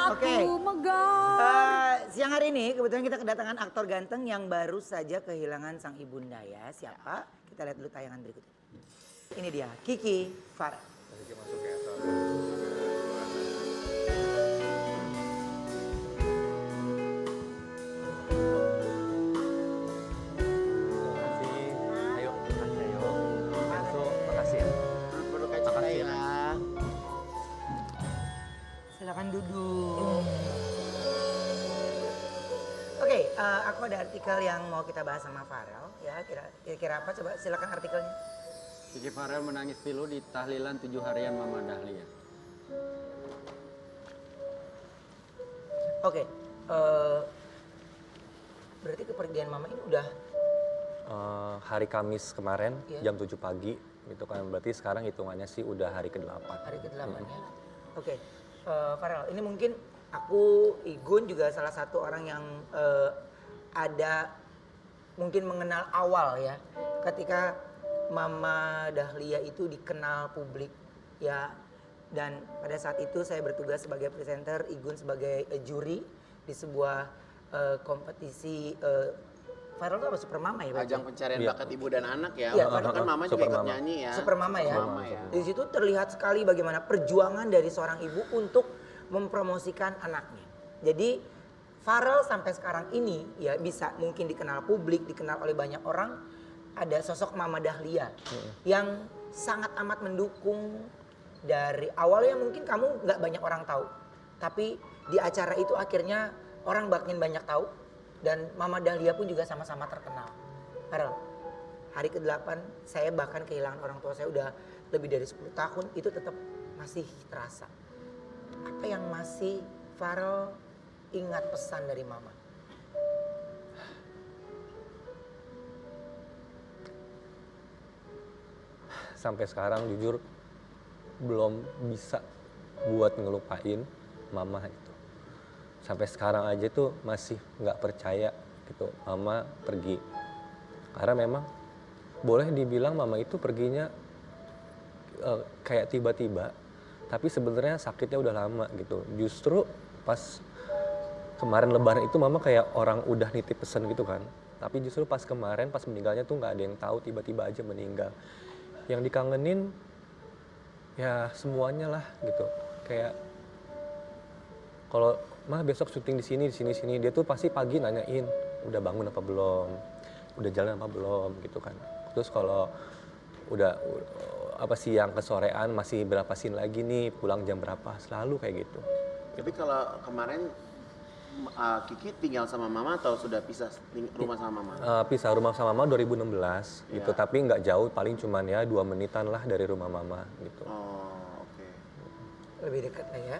Oke. Siang hari ini kebetulan kita kedatangan aktor ganteng yang baru saja kehilangan sang ibunda ya. Siapa? Kita lihat dulu tayangan berikut ini. Ini dia, Kiki Farel. Kiki masuk ya soalnya. Silakan duduk. Oke, aku ada artikel yang mau kita bahas sama Farel ya. Kira-kira apa? Coba silakan artikelnya. Kiki Farel menangis pilu di tahlilan 7 harian Mama Dahlia. Oke, berarti kepergian Mama ini udah Hari Kamis kemarin Iya. jam 7 pagi gitu kan, berarti sekarang hitungannya sih udah hari ke-8. hari ke-8 ya. Oke, Farel, ini mungkin aku, Igun juga salah satu orang yang ada mungkin mengenal awal ya. Ketika Mama Dahlia itu dikenal publik ya. Dan pada saat itu saya bertugas sebagai presenter, Igun sebagai juri di sebuah kompetisi Farel itu apa Super Mama ya? Pak? Ajang pencarian Iya. bakat ibu dan anak ya. Iya, Waktu itu kan Mama juga Super ikut Mama. nyanyi ya. Super Mama ya. Super Mama ya. Di situ terlihat sekali bagaimana perjuangan dari seorang ibu untuk mempromosikan anaknya. Jadi Farel sampai sekarang ini ya bisa mungkin dikenal publik, dikenal oleh banyak orang. Ada sosok Mama Dahlia yang sangat amat mendukung dari awalnya mungkin kamu nggak banyak orang tahu. Tapi di acara itu akhirnya orang makin banyak tahu dan Mama Dahlia pun juga sama-sama terkenal. Farel, hari ke-8 saya bahkan kehilangan orang tua saya udah lebih dari 10 tahun, itu tetap masih terasa. Apa yang masih Farel ingat pesan dari Mama? Sampai sekarang jujur belum bisa buat ngelupain Mama itu. Sampai sekarang aja tuh masih nggak percaya gitu Mama pergi. Karena memang boleh dibilang Mama itu perginya kayak tiba-tiba, tapi sebenarnya sakitnya udah lama gitu. Justru pas kemarin Lebaran itu Mama kayak orang udah nitip pesan gitu kan. Tapi justru pas kemarin pas meninggalnya tuh nggak ada yang tahu, tiba-tiba aja meninggal. Yang dikangenin ya semuanya lah gitu. Kayak kalau mah besok syuting di sini dia tuh pasti pagi nanyain udah bangun apa belum, udah jalan apa belum gitu kan. Terus kalau udah apa siang ke sorean masih berapa scene lagi nih, pulang jam berapa, selalu kayak gitu. Tapi kalau kemarin Kiki tinggal sama Mama atau sudah pisah rumah sama Mama? Pisah rumah sama Mama 2016 gitu, Ya. tapi nggak jauh, paling cuman ya 2 menitan lah dari rumah Mama gitu. Oh, oke. Lebih dekat lah ya.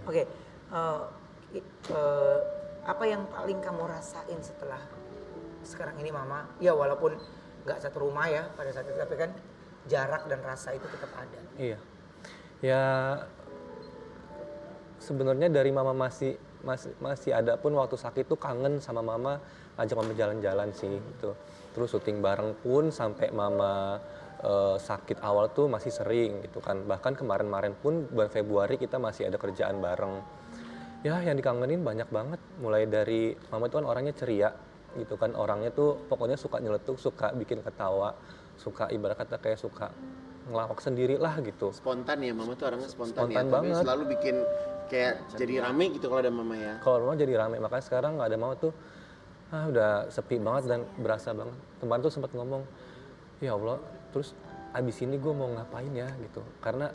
Oke, apa yang paling kamu rasain setelah sekarang ini Mama? Ya walaupun nggak satu rumah ya pada saat itu, tapi kan jarak dan rasa itu tetap ada. Iya, ya sebenarnya dari Mama masih ada pun waktu sakit tuh kangen sama Mama, ajak Mama jalan-jalan sih gitu. Terus syuting bareng pun sampai Mama sakit awal tuh masih sering gitu kan. Bahkan kemarin-kemarin pun bulan Februari kita masih ada kerjaan bareng. Ya yang dikangenin banyak banget, mulai dari Mama itu kan orangnya ceria gitu kan, orangnya tuh pokoknya suka nyeletuk, suka bikin ketawa, suka ibarat kata kayak suka ngelawak sendiri lah gitu. Spontan ya, Mama tuh orangnya spontan Spontan ya. Tapi banget. selalu bikin kayak jadi rame gitu kalau ada Mama ya. Kalau rumah jadi rame, makanya sekarang nggak ada Mama tuh udah sepi banget dan berasa banget. Kemarin tuh sempat ngomong, ya Allah, terus abis ini gue mau ngapain ya gitu. Karena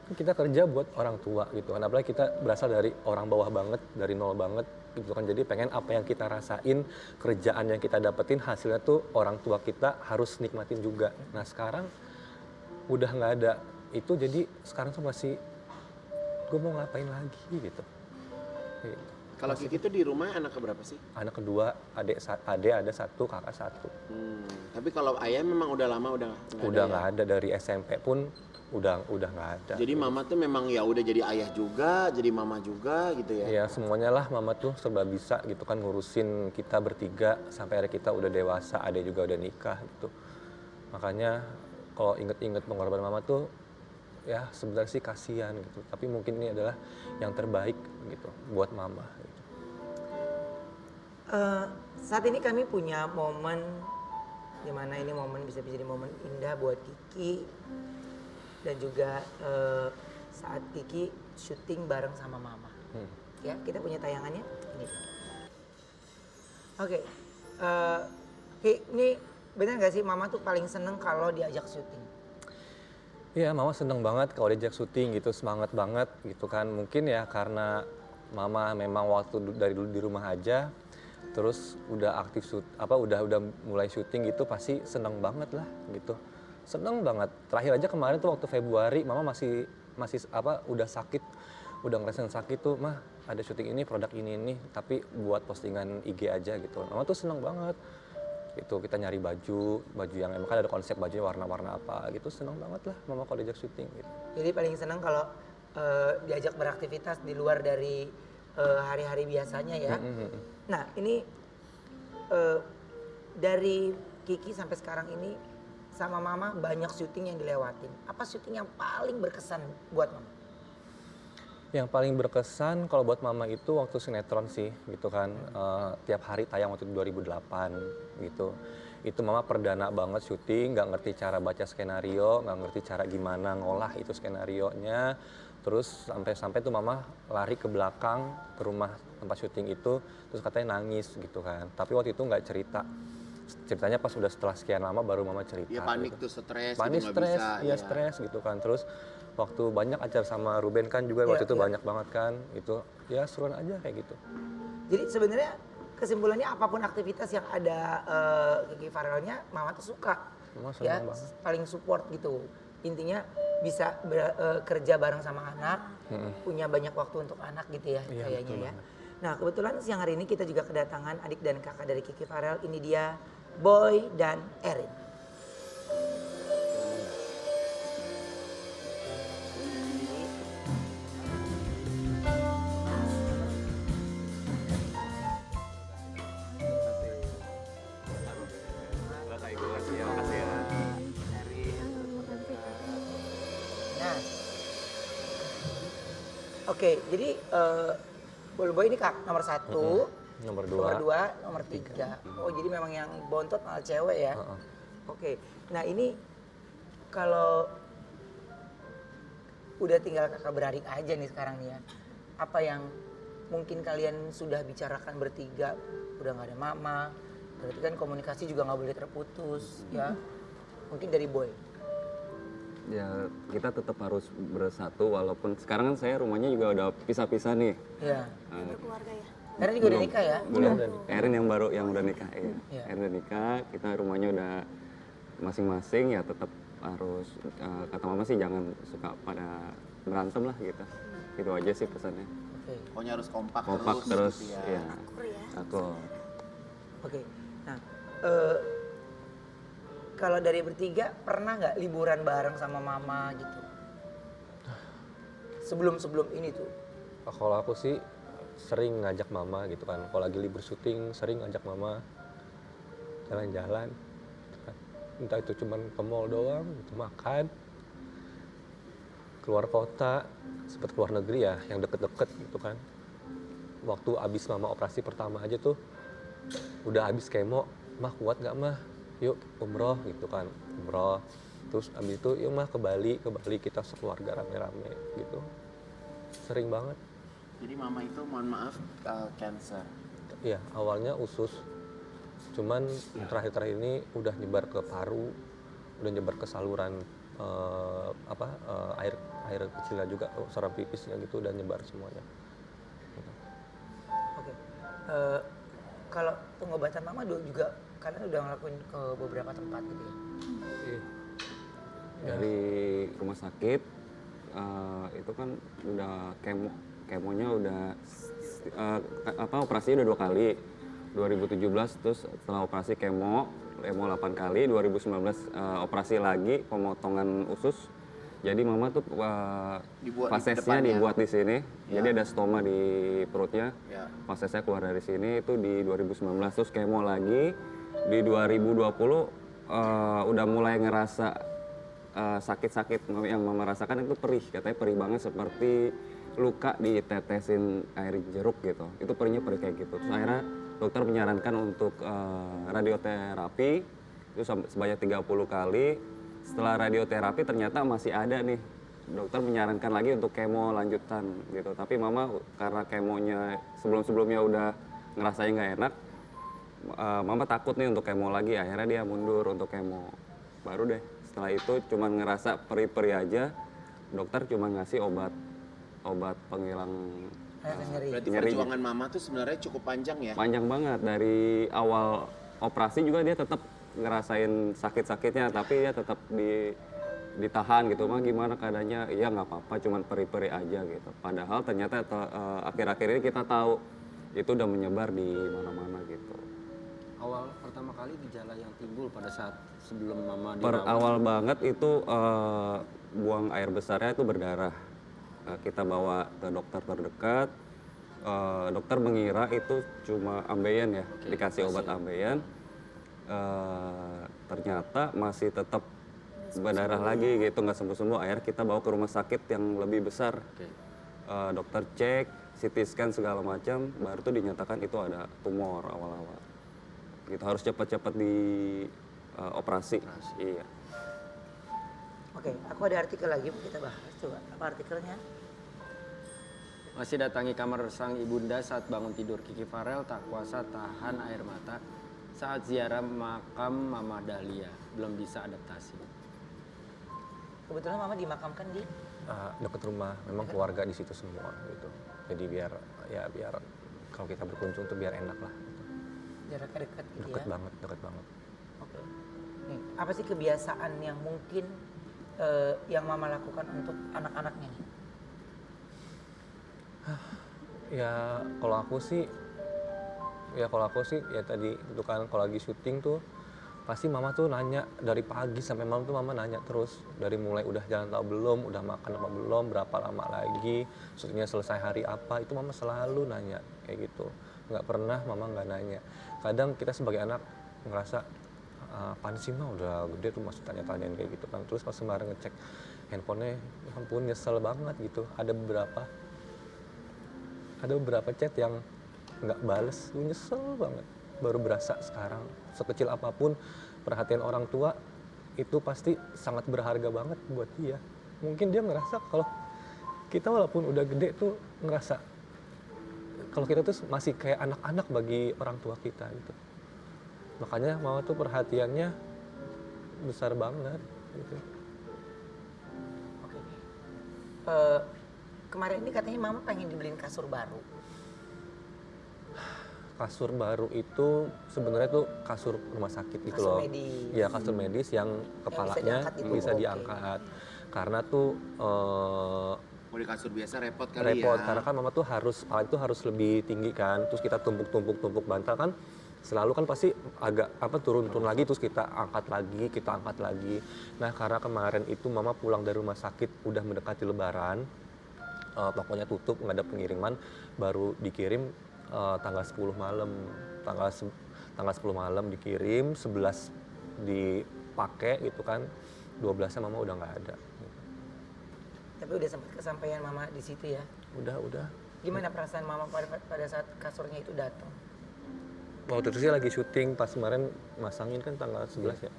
kita kerja buat orang tua gitu kan, apalagi kita berasal dari orang bawah banget, dari nol banget gitu kan. Jadi pengen apa yang kita rasain, kerjaan yang kita dapetin, hasilnya tuh orang tua kita harus nikmatin juga. Nah sekarang udah nggak ada itu, jadi sekarang tuh masih gue mau ngapain lagi gitu. Kalau Kiki tuh di rumah anak keberapa sih? Anak kedua, adik ada 1, kakak 1. Tapi kalau ayah memang udah lama udah Nggak ada, dari SMP pun udah nggak ada. Jadi Mama tuh memang ya udah jadi ayah juga, jadi Mama juga gitu ya. Ya semuanya lah, Mama tuh serba bisa gitu kan, ngurusin kita bertiga sampai akhirnya kita udah dewasa, adek juga udah nikah gitu. Makanya kalau inget-inget pengorbanan Mama tuh ya sebenarnya sih kasihan gitu, tapi mungkin ini adalah yang terbaik gitu buat mama gitu. Saat ini kami punya momen dimana ini momen bisa jadi momen indah buat Kiki dan juga saat Kiki syuting bareng sama mama. Ya, kita punya tayangannya ini. Oke, Ki, ini benar nggak sih mama tuh paling seneng kalau diajak syuting? Iya, mama seneng banget kalau diajak syuting gitu, semangat banget gitu kan. Mungkin ya karena mama memang waktu dari dulu di rumah aja, terus udah aktif udah mulai syuting gitu, pasti seneng banget lah gitu. Seneng banget. Terakhir aja kemarin tuh waktu Februari, mama masih udah sakit, udah ngerasain sakit tuh, mah ada syuting ini, produk ini, tapi buat postingan IG aja gitu. Mama tuh seneng banget. Gitu, kita nyari baju yang emang kan ada konsep bajunya warna-warna apa gitu, seneng banget lah mama kalau diajak syuting gitu. Jadi paling seneng kalau diajak beraktivitas di luar dari hari-hari biasanya ya. Nah ini dari Kiki sampai sekarang ini sama mama banyak syuting yang dilewatin. Apa syuting yang paling berkesan buat mama? Yang paling berkesan kalau buat mama itu waktu sinetron sih gitu kan, tiap hari tayang waktu 2008 gitu. Itu mama perdana banget syuting, nggak ngerti cara baca skenario, nggak ngerti cara gimana ngolah itu skenarionya. Terus sampai tuh mama lari ke belakang ke rumah tempat syuting itu, terus katanya nangis gitu kan. Tapi waktu itu nggak cerita. Ceritanya pas udah setelah sekian lama baru mama cerita. Dia panik gitu. tuh, stres Panik, gitu, nggak stres, bisa. iya stres gitu kan. Terus waktu banyak acara sama Ruben kan juga waktu itu banyak banget kan, itu ya seruan aja kayak gitu. Jadi sebenarnya kesimpulannya apapun aktivitas yang ada Kiki Farelnya, mama tuh suka. Mama Ya, seneng banget. paling support gitu. Intinya bisa kerja bareng sama anak, punya banyak waktu untuk anak gitu ya Iya, kayaknya betul ya. banget. Nah kebetulan siang hari ini kita juga kedatangan adik dan kakak dari Kiki Farel. Ini dia Boy dan Erin. Nah, oke, jadi Boy ini kak nomor 1, Nomor nomor 2. 2, nomor 3. Oh jadi memang yang bontot malah cewek ya? Oke, nah ini kalau udah tinggal kakak beradik aja nih sekarang nih ya, apa yang mungkin kalian sudah bicarakan bertiga, udah nggak ada mama, berarti kan komunikasi juga nggak boleh terputus ya. Mungkin dari Boy. Ya kita tetap harus bersatu walaupun sekarang kan saya rumahnya juga udah pisah-pisah nih. Ya. Berkeluarga ya. Erin juga udah nikah ya? Belum. Erin yang baru yang udah nikah ya. Iya. Erin udah nikah, kita rumahnya udah masing-masing ya tetap harus kata mama sih jangan suka pada berantem lah gitu. Itu aja sih pesannya. Oke. Pokoknya harus kompak Terus gitu ya. Akur ya. Aku Oke. Nah, kalau dari bertiga pernah nggak liburan bareng sama mama gitu? Sebelum ini tuh. Kalau aku sih sering ngajak mama gitu kan, kalau lagi libur syuting sering ngajak mama jalan-jalan gitu kan. Entah itu cuman ke mall doang, itu makan, keluar kota, sempet keluar negeri ya yang deket-deket gitu kan. Waktu abis mama operasi pertama aja tuh udah abis kemo, mah kuat gak mah, yuk umroh gitu kan, umroh. Terus abis itu yuk mah ke Bali kita sekeluarga rame-rame gitu, sering banget. Jadi mama itu mohon maaf cancer. Iya, awalnya usus. Cuman terakhir-terakhir ini udah nyebar ke paru, udah nyebar ke saluran air kecilnya juga, saluran pipisnya gitu udah nyebar semuanya. Oke. Kalau pengobatan mama juga kalian udah ngelakuin ke beberapa tempat gitu ya? dari rumah sakit itu kan udah kemonya udah operasinya udah 2 kali 2017 terus setelah operasi kemo 8 kali 2019 operasi lagi pemotongan usus jadi mama tuh Dibuat di fasesnya depannya. dibuat di sini Ya. jadi ada stoma di perutnya Ya. fasesnya keluar dari sini itu di 2019 terus kemo lagi di 2020 udah mulai ngerasa sakit-sakit yang mama rasakan itu perih, katanya perih banget seperti luka ditetesin air jeruk gitu. Itu perihnya perih kayak gitu. Terus akhirnya dokter menyarankan untuk radioterapi itu sebanyak 30 kali. Setelah radioterapi ternyata masih ada nih. Dokter menyarankan lagi untuk kemo lanjutan gitu. Tapi mama karena kemonya sebelum-sebelumnya udah ngerasain nggak enak, mama takut nih untuk kemo lagi. Akhirnya dia mundur untuk kemo. Baru deh setelah itu cuman ngerasa perih-perih aja. Dokter cuma ngasih obat penghilang Nyeri. Berarti Nyeri. perjuangan mama tuh sebenarnya cukup panjang ya? panjang banget. Dari awal operasi juga dia tetap ngerasain sakit-sakitnya, tapi dia tetap ditahan gitu. Mah gimana keadaannya? Ya nggak apa-apa, cuman perih-perih aja gitu. Padahal ternyata akhir-akhir ini kita tahu itu udah menyebar di mana-mana gitu. Awal pertama kali gejala yang timbul pada saat sebelum mama Awal banget itu buang air besarnya itu berdarah. Kita bawa ke dokter terdekat. Dokter mengira itu cuma ambeien ya, dikasih obat ambeien. Ternyata masih tetap berdarah lagi gitu, nggak sembuh-sembuh. Akhirnya kita bawa ke rumah sakit yang lebih besar. Dokter cek, CT scan segala macam, baru tuh dinyatakan itu ada tumor awal-awal. Gitu harus cepat-cepat di operasi. Iya. Oke, aku ada artikel lagi kita bahas. Coba apa artikelnya? Masih datangi kamar sang ibunda saat bangun tidur. Kiki Farel tak kuasa tahan air mata saat ziarah makam Mama Dahlia. Belum bisa adaptasi. Kebetulan mama dimakamkan di Deket rumah, memang keluarga di situ semua gitu. Jadi biar kalau kita berkunjung tuh biar enak lah. Gitu. jaraknya dekat gitu Deket ya. banget, deket banget. Oke. Nih, apa sih kebiasaan yang mungkin yang mama lakukan untuk anak-anaknya nih? Ya kalau aku sih ya tadi itu kan kalau lagi syuting tuh pasti mama tuh nanya dari pagi sampai malam tuh mama nanya terus, dari mulai udah jalan atau belum, udah makan apa belum, berapa lama lagi, syutingnya selesai hari apa, itu mama selalu nanya kayak gitu. Nggak pernah mama nggak nanya. Kadang kita sebagai anak ngerasa apaan sih mah udah gede tuh masih tanya-tanyain kayak gitu kan. Terus pas kemarin ngecek handphonenya, ya ampun nyesel banget gitu. Ada beberapa chat yang nggak bales, tuh nyesel banget. Baru berasa sekarang, sekecil apapun perhatian orang tua itu pasti sangat berharga banget buat dia. Mungkin dia ngerasa kalau kita walaupun udah gede tuh ngerasa kalau kita tuh masih kayak anak-anak bagi orang tua kita gitu. Makanya mama tuh perhatiannya besar banget gitu. Oke. Kemarin ini katanya mama pengen dibeliin kasur baru. Kasur baru itu sebenarnya tuh kasur rumah sakit gitu Kasur loh. medis. Iya, kasur medis yang kepalanya diangkat itu, bisa oke. diangkat. Karena tuh Kalau di kasur biasa repot kali repot ya. karena kan mama tuh kepala itu harus lebih tinggi kan. Terus kita tumpuk bantal kan selalu kan pasti agak turun lagi, terus kita angkat lagi. Nah, karena kemarin itu mama pulang dari rumah sakit udah mendekati lebaran. Tokonya tutup, nggak ada pengiriman, baru dikirim tanggal 10 malam. Tanggal 10 malam dikirim, 11 dipakai gitu kan. 12-nya mama udah nggak ada. Tapi udah sempat kesampaian mama di situ ya. Udah. Gimana perasaan mama pada saat kasurnya itu datang? Waktu itu sih lagi syuting, pas kemarin masangin kan tanggal 11 ya.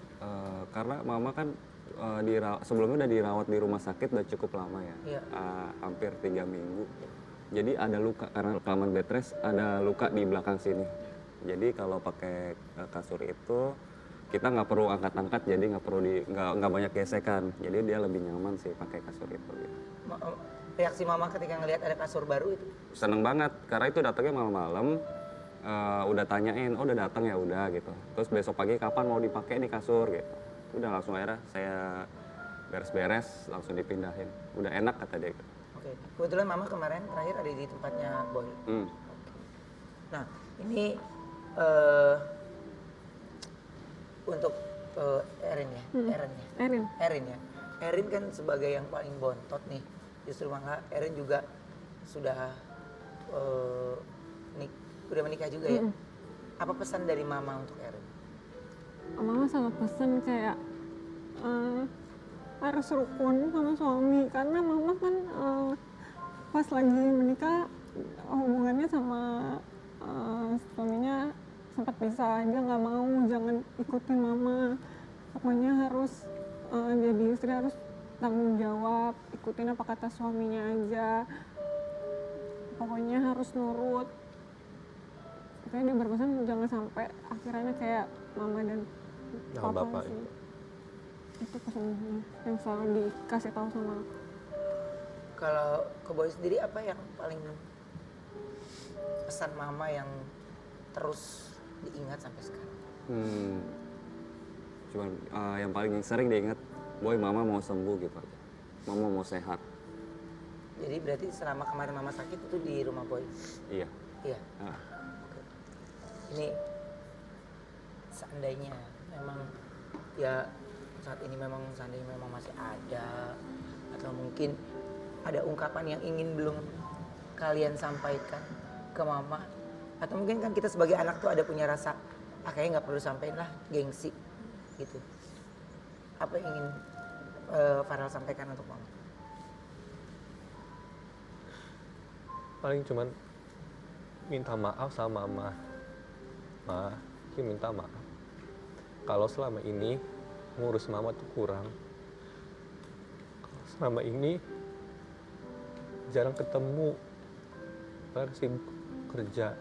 Karena mama kan sebelumnya udah dirawat di rumah sakit udah cukup lama ya. Iya. Hampir 3 minggu. Jadi ada luka karena kelamaan bed rest, ada luka di belakang sini. Jadi kalau pakai kasur itu kita nggak perlu angkat-angkat, jadi nggak banyak gesekan. Jadi dia lebih nyaman sih pakai kasur itu. Gitu. Reaksi mama ketika ngelihat ada kasur baru itu? Seneng banget karena itu datangnya malam-malam. Udah tanyain, oh udah datang ya udah gitu. Terus besok pagi kapan mau dipakai nih kasur gitu. Udah langsung akhirnya saya beres-beres langsung dipindahin. Udah enak kata dia. Gitu. Oke. Kebetulan mama kemarin terakhir ada di tempatnya Boy. Hmm. Nah, ini untuk Erin ya, Erin ya. Erin kan sebagai yang paling bontot nih. Justru malah Erin juga sudah udah menikah juga ya. Apa pesan dari mama untuk Erin? Mama sama pesan kayak harus rukun sama suami, karena mama kan pas lagi menikah hubungannya sama suaminya sempat pisah. Dia nggak mau, jangan ikutin mama, pokoknya harus jadi istri harus tanggung jawab, ikutin apa kata suaminya aja, pokoknya harus nurut. Makanya dia berpesan jangan sampai akhirnya kayak mama dan Sama papa bapak sih. Itu pesannya yang selalu dikasih tahu sama aku. Kalau ke Boy sendiri apa yang paling pesan mama yang terus diingat sampai sekarang? Cuman yang paling sering diingat, boy mama mau sembuh gitu aja. Mama mau sehat. Jadi berarti selama kemarin mama sakit itu di rumah Boy? Iya. Iya. Ah. Oke. Ini seandainya memang ya saat ini memang seandainya memang masih ada, atau mungkin ada ungkapan yang ingin belum kalian sampaikan ke mama, atau mungkin kan kita sebagai anak tuh ada punya rasa kayaknya nggak perlu sampein lah, gengsi gitu. Apa yang ingin Farel sampaikan untuk mama? Paling cuman minta maaf sama mama. Ma, Ki minta maaf. Kalau selama ini ngurus mama tuh kurang. Kalau selama ini jarang ketemu, karena sibuk kerja.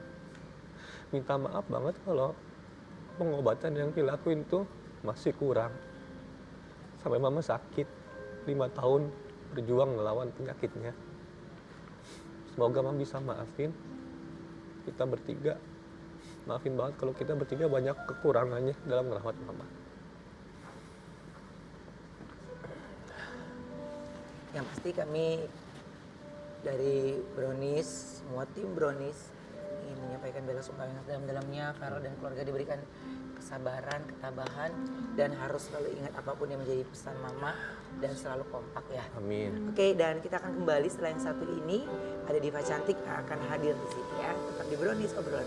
Minta maaf banget kalau pengobatan yang dilakuin tuh masih kurang. Sampai mama sakit 5 tahun berjuang melawan penyakitnya. Semoga mama bisa maafin kita bertiga. Maafin banget kalau kita bertiga banyak kekurangannya dalam merawat mama. Yang pasti kami dari Brownies, semua tim Brownies ingin menyampaikan bela sungkawa yang sedalam-dalamnya. Farel dan keluarga diberikan kesabaran, ketabahan, dan harus selalu ingat apapun yang menjadi pesan mama dan selalu kompak ya. Amin. Oke, dan kita akan kembali setelah yang satu ini. Ada Diva Cantik yang akan hadir di sini ya. Tetap di Brownies, obrolan.